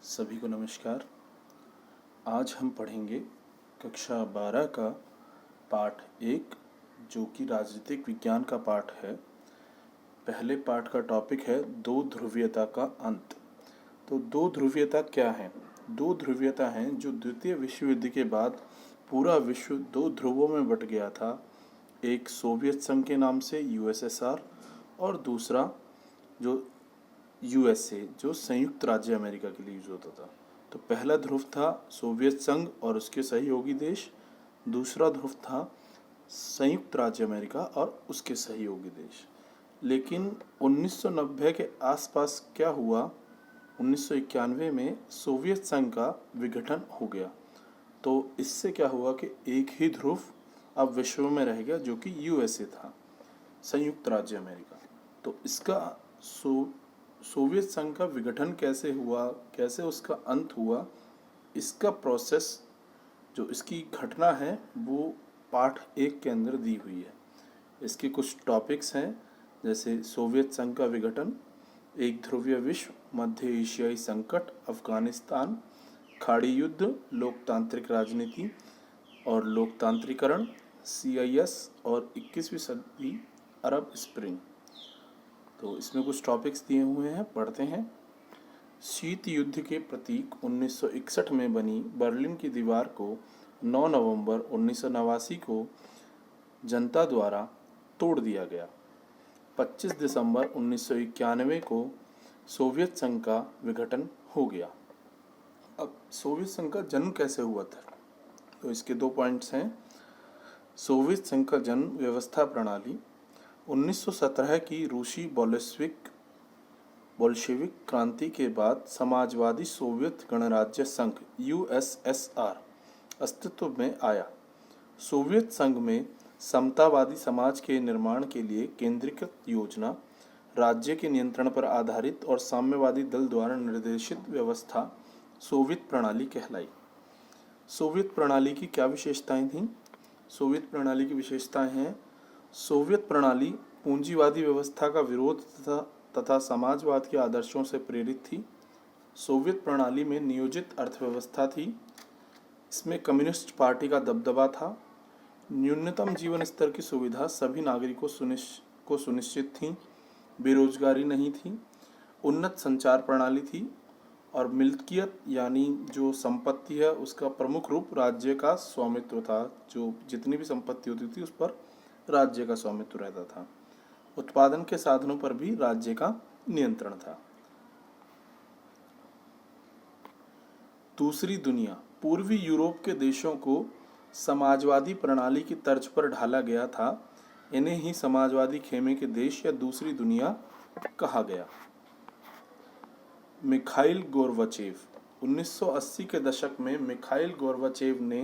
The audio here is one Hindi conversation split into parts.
सभी को नमस्कार। आज हम पढ़ेंगे कक्षा 12 का पाठ 1 जो कि राजनीतिक विज्ञान का पाठ है। पहले पाठ का टॉपिक है दो ध्रुवीयता का अंत। तो दो ध्रुवीयता क्या है? दो ध्रुवीयता हैं जो द्वितीय विश्व युद्ध के बाद पूरा विश्व दो ध्रुवों में बट गया था। एक सोवियत संघ के नाम से यूएसएसआर और दूसरा जो यूएसए जो संयुक्त राज्य अमेरिका के लिए यूज होता था। तो पहला ध्रुव था सोवियत संघ और उसके सहयोगी देश, दूसरा ध्रुव था संयुक्त राज्य अमेरिका और उसके सहयोगी देश। लेकिन 1990 के आसपास क्या हुआ? 1991 में सोवियत संघ का विघटन हो गया। तो इससे क्या हुआ कि एक ही ध्रुव अब विश्व में रह गया जो कि यूएसए था, संयुक्त राज्य अमेरिका। तो इसका सोवियत संघ का विघटन कैसे हुआ, कैसे उसका अंत हुआ, इसका प्रोसेस जो इसकी घटना है वो पाठ 1 के अंदर दी हुई है। इसके कुछ टॉपिक्स हैं जैसे सोवियत संघ का विघटन, एक ध्रुवीय विश्व, मध्य एशियाई संकट, अफगानिस्तान, खाड़ी युद्ध, लोकतांत्रिक राजनीति और लोकतांत्रिकरण, CIS और 21वीं सदी अरब स्प्रिंग। तो इसमें कुछ टॉपिक्स दिए हुए हैं, पढ़ते हैं। शीत युद्ध के प्रतीक 1961 में बनी बर्लिन की दीवार को 9 नवंबर 1989 को जनता द्वारा तोड़ दिया गया। 25 दिसंबर 1991 को सोवियत संघ का विघटन हो गया। अब सोवियत संघ का जन्म कैसे हुआ था? तो इसके 2 पॉइंट्स हैं। सोवियत संघ का जन्म व्यवस्था प्रणाली 1917 की रूसी बोल्शेविक क्रांति के बाद समाजवादी सोवियत गणराज्य संघ USSR अस्तित्व में आया। सोवियत संघ में समतावादी समाज के निर्माण के लिए केंद्रीकृत योजना, राज्य के नियंत्रण पर आधारित और साम्यवादी दल द्वारा निर्देशित व्यवस्था सोवियत प्रणाली कहलाई। सोवियत प्रणाली की क्या विशेषताएं थीं? सोवियत प्रणाली की विशेषताएं हैं: सोवियत प्रणाली पूंजीवादी व्यवस्था का विरोध तथा समाजवाद के आदर्शों से प्रेरित थी। सोवियत प्रणाली में नियोजित अर्थव्यवस्था थी। इसमें कम्युनिस्ट पार्टी का दबदबा था। न्यूनतम जीवन स्तर की सुविधा सभी नागरिकों को सुनिश्चित थी। बेरोजगारी नहीं थी। उन्नत संचार प्रणाली थी और मिल्कियत यानी जो संपत्ति है उसका प्रमुख रूप राज्य का स्वामित्व था। जो जितनी भी संपत्ति होती थी उस पर राज्य का स्वामित्व रहता था। उत्पादन के साधनों पर भी राज्य का नियंत्रण था। दूसरी दुनिया पूर्वी यूरोप के देशों को समाजवादी प्रणाली की तर्ज पर ढाला गया था। इन्हें ही समाजवादी खेमे के देश या दूसरी दुनिया कहा गया। मिखाइल गोर्बाचेव 1980 के दशक में मिखाइल गोर्बाचेव ने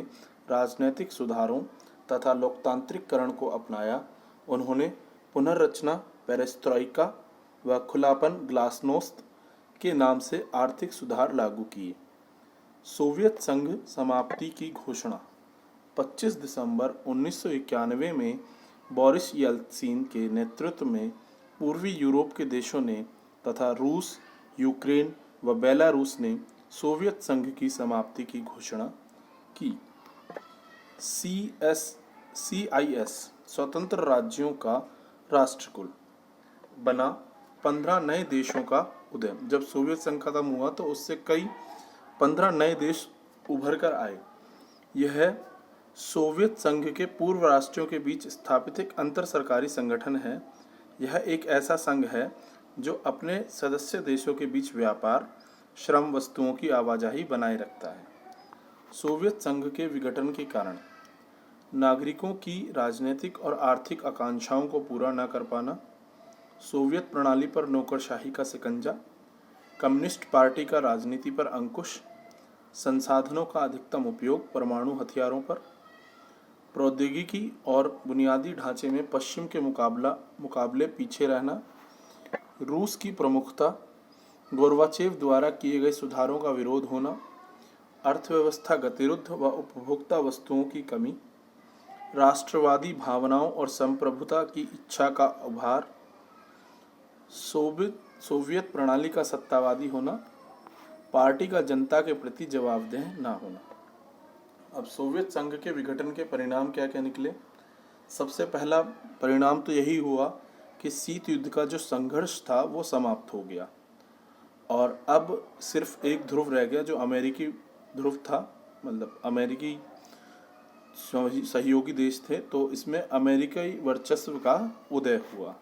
राजनैतिक सुधारों तथा लोकतांत्रिककरण को अपनाया। उन्होंने पुनर्रचना, पेरेस्ट्रोइका व खुलापन ग्लासनोस्त के नाम से आर्थिक सुधार लागू किए। सोवियत संघ समाप्ति की घोषणा 25 दिसंबर 1991 में बोरिस येल्त्सिन के नेतृत्व में पूर्वी यूरोप के देशों ने तथा रूस, यूक्रेन व बेलारूस ने सोवियत संघ की समाप्ति की घोषणा की। CIS स्वतंत्र राज्यों का राष्ट्रकुल बना। 15 नए देशों का उदय। जब सोवियत संघ खत्म हुआ तो उससे कई 15 नए देश उभर कर आए। यह सोवियत संघ के पूर्व राष्ट्रों के बीच स्थापित एक अंतर सरकारी संगठन है। यह एक ऐसा संघ है जो अपने सदस्य देशों के बीच व्यापार, श्रम, वस्तुओं की आवाजाही बनाए रखता है। सोवियत संघ के विघटन के कारण नागरिकों की राजनीतिक और आर्थिक आकांक्षाओं को पूरा न कर पाना, सोवियत प्रणाली पर नौकरशाही का शिकंजा, कम्युनिस्ट पार्टी का राजनीति पर अंकुश, संसाधनों का अधिकतम उपयोग परमाणु हथियारों पर, प्रौद्योगिकी और बुनियादी ढांचे में पश्चिम के मुकाबले पीछे रहना, रूस की प्रमुखता, गोर्बाचेव द्वारा किए गए सुधारों का विरोध होना, अर्थव्यवस्था गतिरुद्ध व उपभोक्ता वस्तुओं की कमी, राष्ट्रवादी भावनाओं और संप्रभुता की इच्छा का उभार, सोवियत प्रणाली का सत्तावादी होना, पार्टी का जनता के प्रति जवाबदेह ना होना। अब सोवियत संघ के विघटन के परिणाम क्या क्या निकले। सबसे पहला परिणाम तो यही हुआ कि शीत युद्ध का जो संघर्ष था वो समाप्त हो गया और अब सिर्फ एक ध्रुव रह गया जो अमेरिकी ध्रुव था, मतलब अमेरिकी सहयोगी देश थे, तो इसमें अमेरिकी वर्चस्व का उदय हुआ।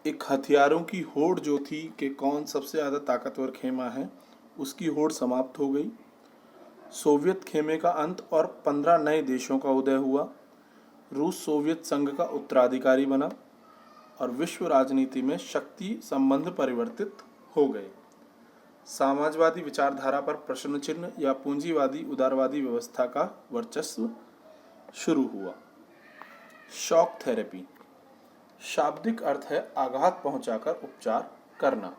एक हथियारों की होड़ जो थी कि कौन सबसे ज़्यादा ताकतवर खेमा है, उसकी होड़ समाप्त हो गई। सोवियत खेमे का अंत और 15 नए देशों का उदय हुआ। रूस सोवियत संघ का उत्तराधिकारी बना और विश्व राजनीति में शक्ति संबंध परिवर्तित हो गए। समाजवादी विचारधारा पर प्रश्न चिन्ह या पूंजीवादी उदारवादी व्यवस्था का वर्चस्व शुरू हुआ। शॉक थेरेपी शाब्दिक अर्थ है आघात पहुंचाकर उपचार करना।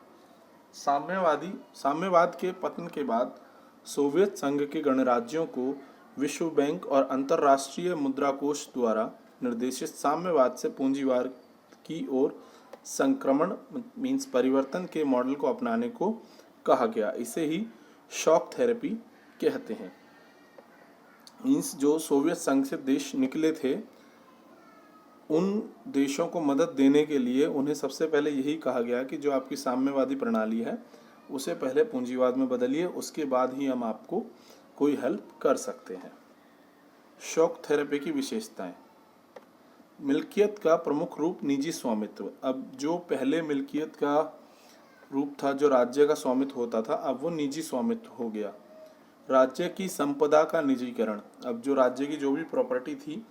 साम्यवाद के पतन के बाद सोवियत संघ के गणराज्यों को विश्व बैंक और अंतर्राष्ट्रीय मुद्रा कोष द्वारा निर्देशित साम्यवाद से पूंजीवाद की ओर संक्रमण मीन्स परिवर्तन के मॉडल को अपनाने को कहा गया। इसे ही शॉक थेरेपी कहते हैं। मीन्स जो सोवियत संघ से देश निकले थे उन देशों को मदद देने के लिए उन्हें सबसे पहले यही कहा गया कि जो आपकी साम्यवादी प्रणाली है उसे पहले पूंजीवाद में बदलिए, उसके बाद ही हम आपको कोई हेल्प कर सकते हैं। शॉक थेरेपी की विशेषताएं। मिल्कियत का प्रमुख रूप निजी स्वामित्व। अब जो पहले मिल्कियत का रूप था जो राज्य का स्वामित्व होता था, अब वो निजी स्वामित्व हो गया। राज्य की संपदा का निजीकरण। अब जो राज्य की जो भी प्रॉपर्टी थी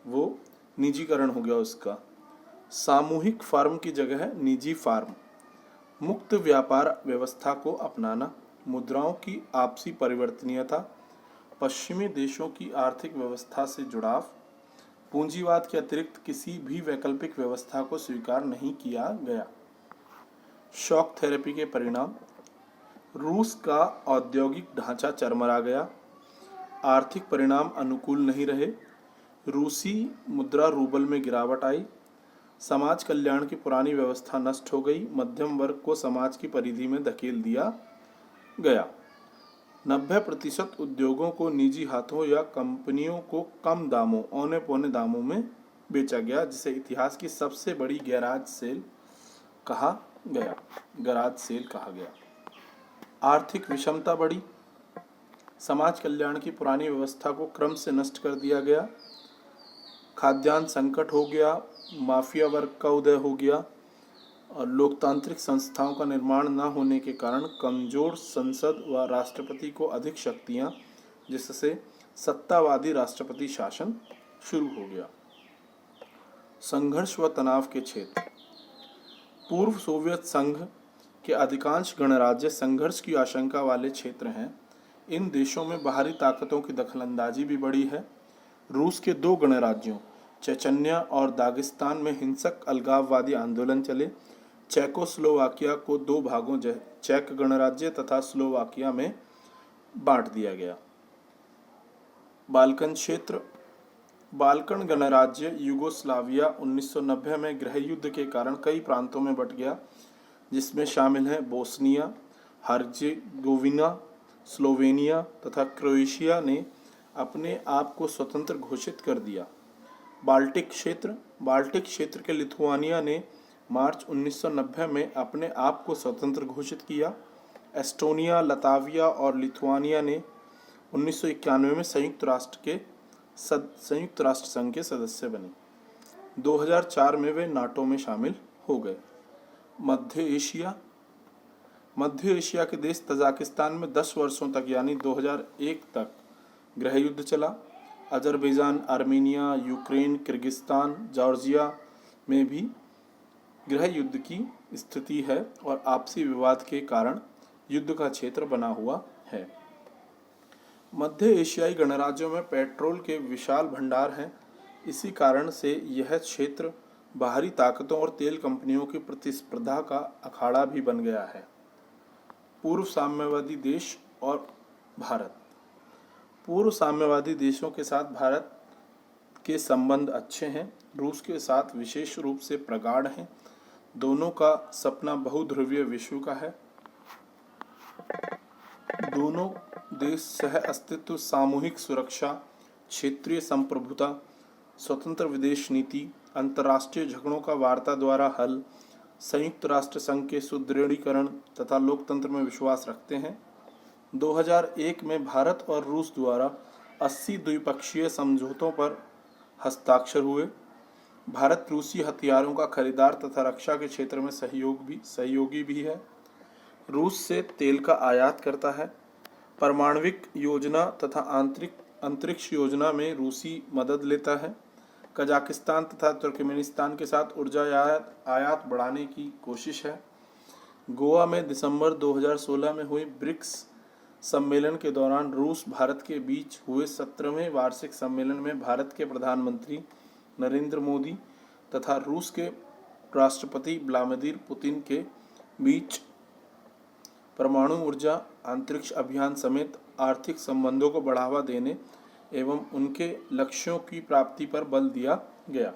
वो निजीकरण हो गया उसका। सामूहिक फार्म की जगह है निजी फार्म। मुक्त व्यापार व्यवस्था को अपनाना। मुद्राओं की आपसी परिवर्तनीयता। पश्चिमी देशों की आर्थिक व्यवस्था से जुड़ाव। पूंजीवाद के अतिरिक्त किसी भी वैकल्पिक व्यवस्था को स्वीकार नहीं किया गया। शॉक थेरेपी के परिणाम। रूस का औद्योगिक ढांचा चरमरा गया। आर्थिक परिणाम अनुकूल नहीं रहे। रूसी मुद्रा रूबल में गिरावट आई। समाज कल्याण की पुरानी व्यवस्था नष्ट हो गई। मध्यम वर्ग को समाज की परिधि में धकेल दिया गया। 90% उद्योगों को निजी हाथों या कंपनियों को कम दामों औने पौने दामों में बेचा गया, जिसे इतिहास की सबसे बड़ी गैराज सेल कहा गया। आर्थिक विषमता बढ़ी। समाज कल्याण की पुरानी व्यवस्था को क्रम से नष्ट कर दिया गया। खाद्यान्न संकट हो गया। माफिया वर्ग का उदय हो गया और लोकतांत्रिक संस्थाओं का निर्माण न होने के कारण कमजोर संसद व राष्ट्रपति को अधिक शक्तियां, जिससे सत्तावादी राष्ट्रपति शासन शुरू हो गया। संघर्ष व तनाव के क्षेत्र। पूर्व सोवियत संघ के अधिकांश गणराज्य संघर्ष की आशंका वाले क्षेत्र हैं। इन देशों में बाहरी ताकतों की दखलंदाजी भी बढ़ी है। रूस के 2 गणराज्यों चेचन्या और दागिस्तान में हिंसक अलगाववादी आंदोलन चले। चेकोस्लोवाकिया को 2 भागों चेक गणराज्य तथा स्लोवाकिया में बांट दिया गया। बाल्कन क्षेत्र। बाल्कन गणराज्य यूगोस्लाविया 1990 में गृह युद्ध के कारण कई प्रांतों में बंट गया, जिसमें शामिल हैं बोस्निया हर्जेगोविना, स्लोवेनिया तथा क्रोएशिया ने अपने आप को स्वतंत्र घोषित कर दिया। बाल्टिक क्षेत्र के लिथुआनिया ने मार्च 1990 में अपने आप को स्वतंत्र घोषित किया। एस्टोनिया, लताविया और लिथुआनिया ने 1991 में संयुक्त राष्ट्र संघ के सदस्य बने। 2004 में वे नाटो में शामिल हो गए। मध्य एशिया के देश तजाकिस्तान में 10 वर्षों तक यानी 2001 तक गृह युद्ध चला। Azerbaijan, Armenia, Ukraine, Kyrgyzstan, Georgia में भी गृह युद्ध की स्थिति है और आपसी विवाद के कारण युद्ध का क्षेत्र बना हुआ है। मध्य एशियाई गणराज्यों में पेट्रोल के विशाल भंडार हैं। इसी कारण से यह क्षेत्र बाहरी ताकतों और तेल कंपनियों की प्रतिस्पर्धा का अखाड़ा भी बन गया है। पूर्व साम्यवादी देश और भारत। पूर्व साम्यवादी देशों के साथ भारत के संबंध अच्छे हैं। रूस के साथ विशेष रूप से प्रगाढ़ हैं। दोनों का सपना बहुध्रुवीय विश्व का है। दोनों देश सह अस्तित्व, सामूहिक सुरक्षा, क्षेत्रीय संप्रभुता, स्वतंत्र विदेश नीति, अंतर्राष्ट्रीय झगड़ों का वार्ता द्वारा हल, संयुक्त राष्ट्र संघ के सुदृढ़ीकरण तथा लोकतंत्र में विश्वास रखते हैं। 2001 में भारत और रूस द्वारा 80 द्विपक्षीय समझौतों पर हस्ताक्षर हुए। भारत रूसी हथियारों का खरीदार तथा रक्षा के क्षेत्र में सहयोगी भी है। रूस से तेल का आयात करता है। परमाणविक योजना तथा अंतरिक्ष योजना में रूसी मदद लेता है। कजाकिस्तान तथा तुर्कमेनिस्तान के साथ ऊर्जा आयात बढ़ाने की कोशिश है। गोवा में दिसंबर 2016 में हुई ब्रिक्स सम्मेलन के दौरान रूस भारत के बीच हुए 17वें वार्षिक सम्मेलन में भारत के प्रधानमंत्री नरेंद्र मोदी तथा रूस के राष्ट्रपति व्लादिमीर पुतिन के बीच परमाणु ऊर्जा, अंतरिक्ष अभियान समेत आर्थिक संबंधों को बढ़ावा देने एवं उनके लक्ष्यों की प्राप्ति पर बल दिया गया।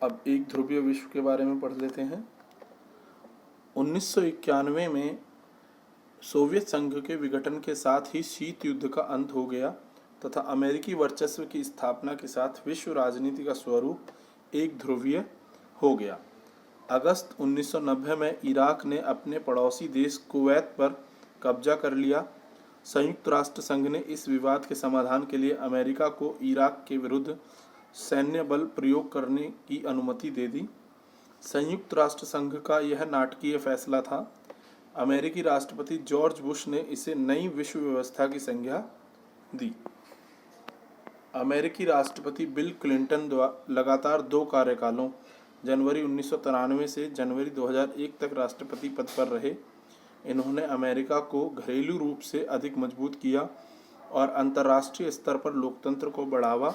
अब एक ध्रुवीय विश्व के बारे में पढ़ लेते हैं। 1991 में सोवियत संघ के विघटन के साथ ही शीत युद्ध का अंत हो गया तथा अमेरिकी वर्चस्व की स्थापना के साथ विश्व राजनीति का स्वरूप एक ध्रुवीय हो गया। अगस्त 1990 में इराक ने अपने पड़ोसी देश कुवैत पर कब्जा कर लिया। संयुक्त राष्ट्र संघ ने इस विवाद के समाधान के लिए अमेरिका को इराक के विरुद्ध सैन्य बल प्रयोग करने की अनुमति दे दी। संयुक्त राष्ट्र संघ का यह नाटकीय फैसला था। अमेरिकी राष्ट्रपति जॉर्ज बुश ने इसे नई विश्व व्यवस्था की संज्ञा दी। अमेरिकी राष्ट्रपति बिल क्लिंटन लगातार 2 कार्यकालों जनवरी 1993 से जनवरी 2001 तक राष्ट्रपति पद पर रहे। इन्होंने अमेरिका को घरेलू रूप से अधिक मजबूत किया और अंतर्राष्ट्रीय स्तर पर लोकतंत्र को बढ़ावा,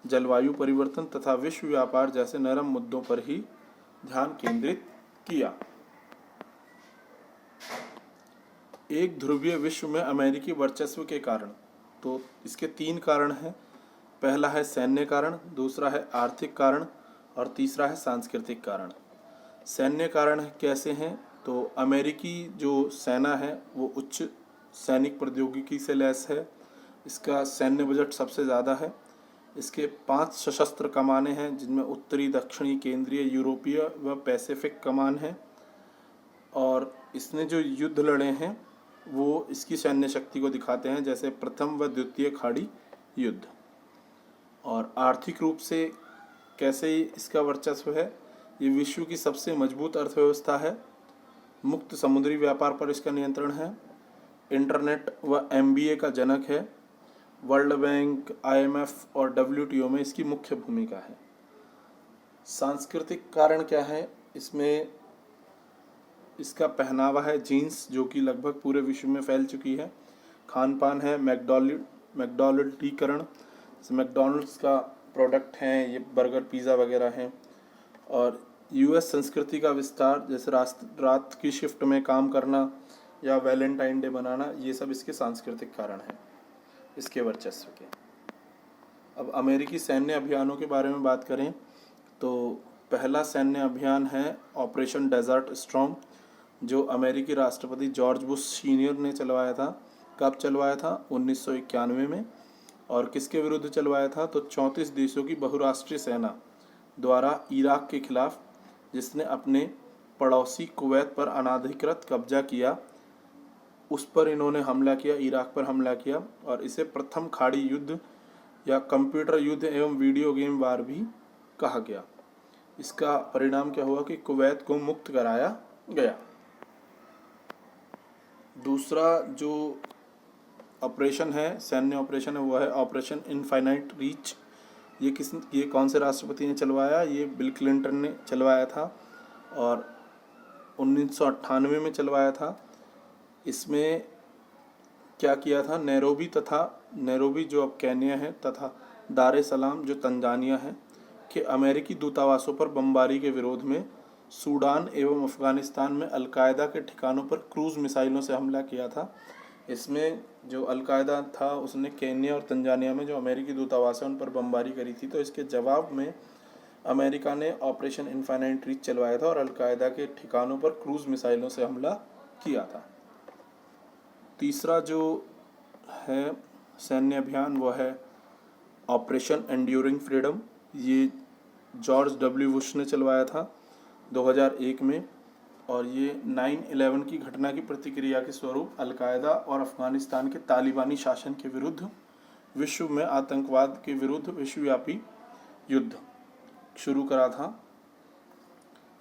जलवायु परिवर्तन तथा विश्व व्यापार जैसे नरम मुद्दों पर ही ध्यान केंद्रित किया। एक ध्रुवीय विश्व में अमेरिकी वर्चस्व के कारण, तो इसके 3 कारण हैं। पहला है सैन्य कारण, दूसरा है आर्थिक कारण और तीसरा है सांस्कृतिक कारण। सैन्य कारण कैसे हैं? तो अमेरिकी जो सेना है वो उच्च सैनिक प्रौद्योगिकी से लैस है। इसका सैन्य बजट सबसे ज़्यादा है। इसके 5 सशस्त्र कमानें हैं जिनमें उत्तरी, दक्षिणी, केंद्रीय, यूरोपीय व पैसिफिक कमान है। और इसने जो युद्ध लड़े हैं वो इसकी सैन्य शक्ति को दिखाते हैं, जैसे प्रथम व द्वितीय खाड़ी युद्ध। और आर्थिक रूप से कैसे इसका वर्चस्व है? ये विश्व की सबसे मजबूत अर्थव्यवस्था है। मुक्त समुद्री व्यापार पर इसका नियंत्रण है। इंटरनेट व MBA का जनक है। वर्ल्ड बैंक, IMF और WTO में इसकी मुख्य भूमिका है। सांस्कृतिक कारण क्या है? इसमें इसका पहनावा है जीन्स, जो कि लगभग पूरे विश्व में फैल चुकी है। खान पान है मैकडॉनल्डीकरण, मैकडॉनल्ड्स का प्रोडक्ट हैं ये, बर्गर, पिज़्ज़ा वगैरह हैं। और US संस्कृति का विस्तार, जैसे रात की शिफ्ट में काम करना या वैलेंटाइन डे बनाना, ये सब इसके सांस्कृतिक कारण हैं, इसके वर्चस्व के। अब अमेरिकी सैन्य अभियानों के बारे में बात करें तो पहला सैन्य अभियान है ऑपरेशन डेजर्ट स्टॉर्म, जो अमेरिकी राष्ट्रपति जॉर्ज बुश सीनियर ने चलवाया था। कब चलवाया था? 1991 में। और किसके विरुद्ध चलवाया था? तो 34 देशों की बहुराष्ट्रीय सेना द्वारा इराक के खिलाफ, जिसने अपने पड़ोसी कुवैत पर अनाधिकृत कब्जा किया, उस पर इन्होंने हमला किया, इराक पर हमला किया। और इसे प्रथम खाड़ी युद्ध या कंप्यूटर युद्ध एवं वीडियो गेम वार भी कहा गया। इसका परिणाम क्या हुआ कि कुवैत को मुक्त कराया गया। दूसरा जो ऑपरेशन है, सैन्य ऑपरेशन है, वो है ऑपरेशन इनफाइनाइट रीच। ये कौन से राष्ट्रपति ने चलवाया? ये बिल क्लिंटन ने चलवाया था और 1998 में चलवाया था। इसमें क्या किया था? नैरोबी जो अब केन्या है तथा दार ए सलाम जो तंजानिया है के अमेरिकी दूतावासों पर बमबारी के विरोध में सूडान एवं अफगानिस्तान में अलकायदा के ठिकानों पर क्रूज मिसाइलों से हमला किया था। इसमें जो अलकायदा था उसने केन्या और तंजानिया में जो अमेरिकी दूतावास है उन पर बमबारी करी थी। तो इसके जवाब में अमेरिका ने ऑपरेशन इन्फिनिट रीच चलवाया था और अलकायदा के ठिकानों पर क्रूज मिसाइलों से हमला किया था। तीसरा जो है सैन्य अभियान वो है ऑपरेशन एंड्यूरिंग फ्रीडम। ये जॉर्ज डब्ल्यू बुश ने चलवाया था 2001 में, और ये 9/11 की घटना की प्रतिक्रिया के स्वरूप अलकायदा और अफगानिस्तान के तालिबानी शासन के विरुद्ध विश्व में आतंकवाद के विरुद्ध विश्वव्यापी युद्ध शुरू करा था।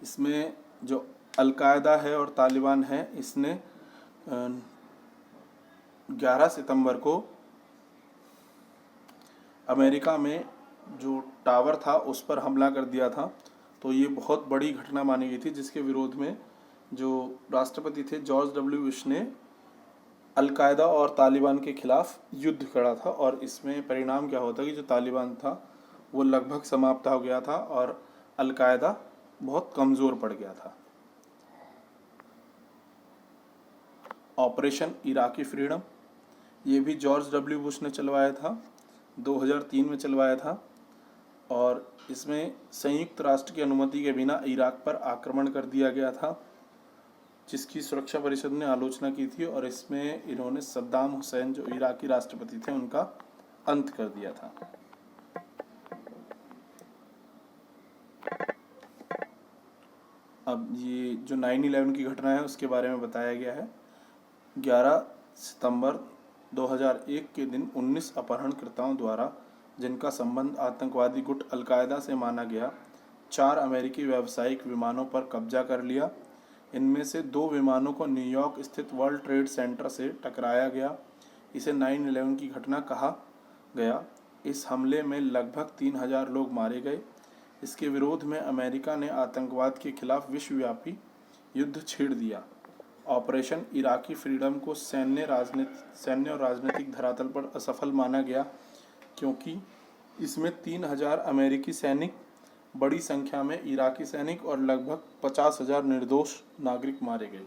इसमें जो अलकायदा है और तालिबान है, इसने 11 सितंबर को अमेरिका में जो टावर था उस पर हमला कर दिया था। तो ये बहुत बड़ी घटना मानी गई थी, जिसके विरोध में जो राष्ट्रपति थे जॉर्ज डब्ल्यू बुश ने अलकायदा और तालिबान के खिलाफ युद्ध करा था। और इसमें परिणाम क्या होता कि जो तालिबान था वो लगभग समाप्त हो गया था और अलकायदा बहुत कमज़ोर पड़ गया था। ऑपरेशन इराकी फ्रीडम, ये भी जॉर्ज डब्ल्यू बुश ने चलवाया था, 2003 में चलवाया था। और इसमें संयुक्त राष्ट्र की अनुमति के बिना इराक पर आक्रमण कर दिया गया था, जिसकी सुरक्षा परिषद ने आलोचना की थी। और इसमें इन्होंने सद्दाम हुसैन जो इराकी राष्ट्रपति थे उनका अंत कर दिया था। अब ये जो 9/11 की घटना है उसके बारे में बताया गया है। 11 सितंबर 2001 के दिन 19 अपहरणकर्ताओं द्वारा, जिनका संबंध आतंकवादी गुट अलकायदा से माना गया, 4 अमेरिकी व्यावसायिक विमानों पर कब्जा कर लिया। इनमें से 2 विमानों को न्यूयॉर्क स्थित वर्ल्ड ट्रेड सेंटर से टकराया गया। इसे 9/11 की घटना कहा गया। इस हमले में लगभग 3000 लोग मारे गए। इसके विरोध में अमेरिका ने आतंकवाद के खिलाफ विश्वव्यापी युद्ध छेड़ दिया। ऑपरेशन इराकी फ्रीडम को सैन्य और राजनीतिक धरातल पर असफल माना गया, क्योंकि इसमें 3000 अमेरिकी सैनिक, बड़ी संख्या में इराकी सैनिक और लगभग 50,000 निर्दोष नागरिक मारे गए।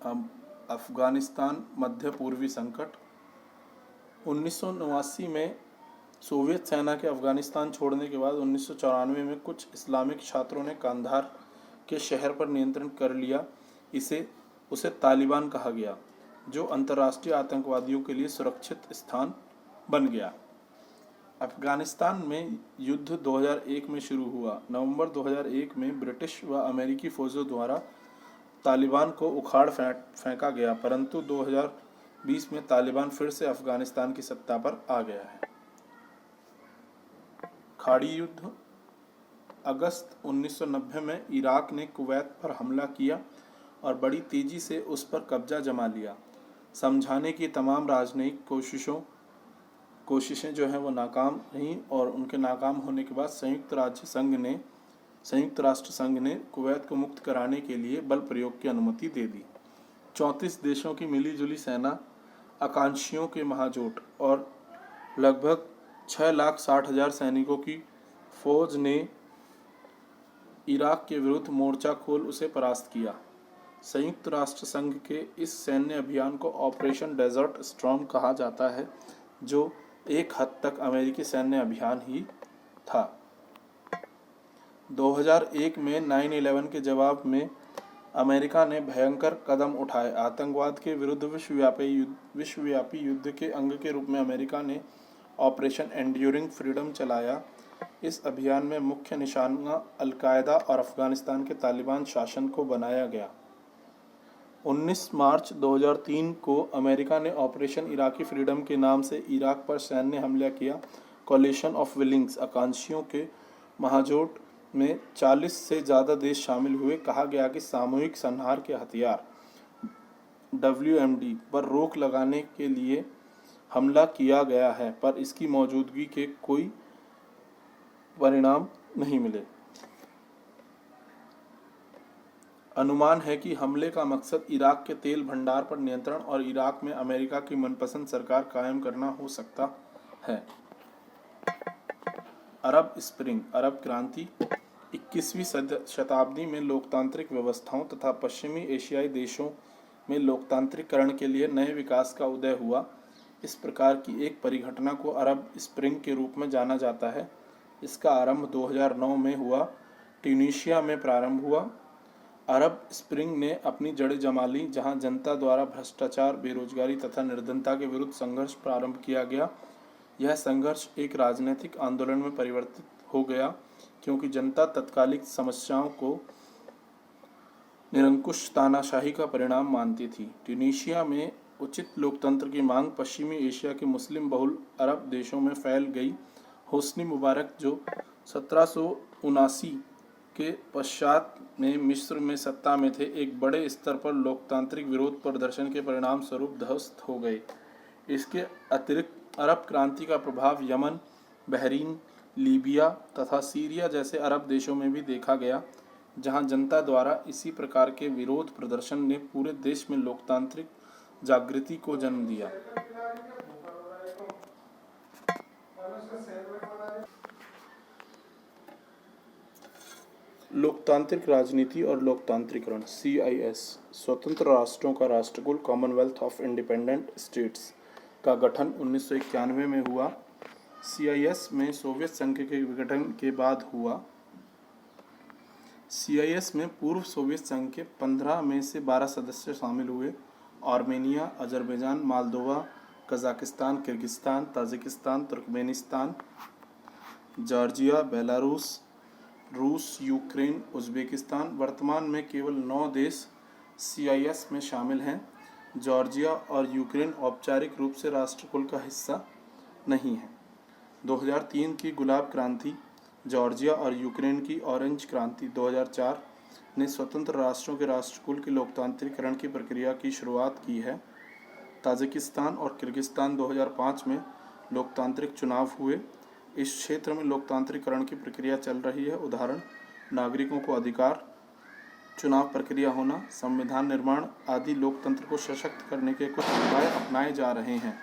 अब अफगानिस्तान मध्य पूर्वी संकट। 1989 में सोवियत सेना के अफगानिस्तान छोड़ने के बाद 1994 में कुछ इस्लामिक छात्रों ने कांधार के शहर पर नियंत्रण कर लिया। उसे तालिबान कहा गया, जो अंतर्राष्ट्रीय आतंकवादियों के लिए सुरक्षित स्थान बन गया। अफगानिस्तान में युद्ध 2001 में शुरू हुआ। नवंबर 2001 में ब्रिटिश व अमेरिकी फौजों द्वारा तालिबान को उखाड़ फेंका गया, परंतु 2020 में तालिबान फिर से अफगानिस्तान की सत्ता पर आ गया है। खाड़ी युद्ध। अगस्त 1990 में इराक ने कुवैत पर हमला किया और बड़ी तेजी से उस पर कब्जा जमा लिया। समझाने की तमाम राजनयिक कोशिशें जो हैं वो नाकाम रहीं, और उनके नाकाम होने के बाद संयुक्त राष्ट्र संघ ने कुवैत को मुक्त कराने के लिए बल प्रयोग की अनुमति दे दी। 34 देशों की मिलीजुली सेना, आकांक्षियों के महाजोट और लगभग 6,60,000 सैनिकों की फौज ने इराक के विरुद्ध मोर्चा खोल उसे परास्त किया। संयुक्त राष्ट्र संघ के इस सैन्य अभियान को ऑपरेशन डेजर्ट स्टॉर्म कहा जाता है, जो एक हद तक अमेरिकी सैन्य अभियान ही था। 2001 में 9/11 के जवाब में अमेरिका ने भयंकर कदम उठाए। आतंकवाद के विरुद्ध विश्वव्यापी युद्ध के अंग के रूप में अमेरिका ने ऑपरेशन एंड्यूरिंग फ्रीडम चलाया। इस अभियान में मुख्य निशाना अलकायदा और अफगानिस्तान के तालिबान शासन को बनाया गया। 19 मार्च 2003 को अमेरिका ने ऑपरेशन इराकी फ्रीडम के नाम से इराक पर सैन्य हमला किया। कोलिशन ऑफ विलिंग्स, आकांक्षियों के महाजोट में 40 से ज़्यादा देश शामिल हुए। कहा गया कि सामूहिक संहार के हथियार WMD पर रोक लगाने के लिए हमला किया गया है, पर इसकी मौजूदगी के कोई परिणाम नहीं मिले। अनुमान है कि हमले का मकसद इराक के तेल भंडार पर नियंत्रण और इराक में अमेरिका की मनपसंद सरकार कायम करना हो सकता है। अरब स्प्रिंग, अरब क्रांति। 21वीं शताब्दी में लोकतांत्रिक व्यवस्थाओं तथा पश्चिमी एशियाई देशों में लोकतांत्रिकरण के लिए नए विकास का उदय हुआ। इस प्रकार की एक परिघटना को अरब स्प्रिंग के रूप में जाना जाता है। इसका आरंभ 2009 में हुआ। ट्यूनीशिया में प्रारंभ हुआ। अरब स्प्रिंग ने अपनी जड़ें जमा लीं, जहां जनता द्वारा भ्रष्टाचार, बेरोजगारी तथा निर्धनता के विरुद्ध संघर्ष प्रारंभ किया गया। यह संघर्ष एक राजनीतिक आंदोलन में परिवर्तित हो गया, क्योंकि जनता तत्कालिक समस्याओं को निरंकुश तानाशाही का परिणाम मानती थी। ट्यूनीशिया में उचित लोकतंत्र की मांग पश्चिमी एशिया के मुस्लिम बहुल अरब देशों में फैल गई। होस्नी मुबारक, जो 1779 के पश्चात में मिस्र में सत्ता में थे, एक बड़े स्तर पर लोकतांत्रिक विरोध प्रदर्शन के परिणाम स्वरूप ध्वस्त हो गए। इसके अतिरिक्त अरब क्रांति का प्रभाव यमन, बहरीन, लीबिया तथा सीरिया जैसे अरब देशों में भी देखा गया, जहां जनता द्वारा इसी प्रकार के विरोध प्रदर्शन ने पूरे देश में लोकतांत्रिक जागृति को जन्म दिया। लोकतांत्रिक राजनीति और लोकतांत्रिकरण। CIS स्वतंत्र राष्ट्रों का राष्ट्रकुल, कॉमनवेल्थ ऑफ इंडिपेंडेंट स्टेट्स का गठन 1991 में हुआ। CIS में सोवियत संघ के विघटन के बाद हुआ। CIS में पूर्व सोवियत संघ के 15 में से 12 सदस्य शामिल हुए। Armenia, Azerbaijan, Moldova, Kazakhstan, Kyrgyzstan, Tajikistan, Turkmenistan, Georgia, Belarus, रूस, यूक्रेन, उज़्बेकिस्तान। वर्तमान में केवल 9 देश CIS में शामिल हैं। जॉर्जिया और यूक्रेन औपचारिक रूप से राष्ट्रकुल का हिस्सा नहीं है। 2003 की गुलाब क्रांति, जॉर्जिया और यूक्रेन की ऑरेंज क्रांति 2004 ने स्वतंत्र राष्ट्रों के राष्ट्रकुल के लोकतांत्रिकरण की प्रक्रिया की शुरुआत की है। ताजिकिस्तान और किर्गिस्तान 2005 में लोकतांत्रिक चुनाव हुए। इस क्षेत्र में लोकतांत्रिकरण की प्रक्रिया चल रही है। उदाहरण: नागरिकों को अधिकार, चुनाव प्रक्रिया होना, संविधान निर्माण आदि लोकतंत्र को सशक्त करने के कुछ उपाय अपनाए जा रहे हैं।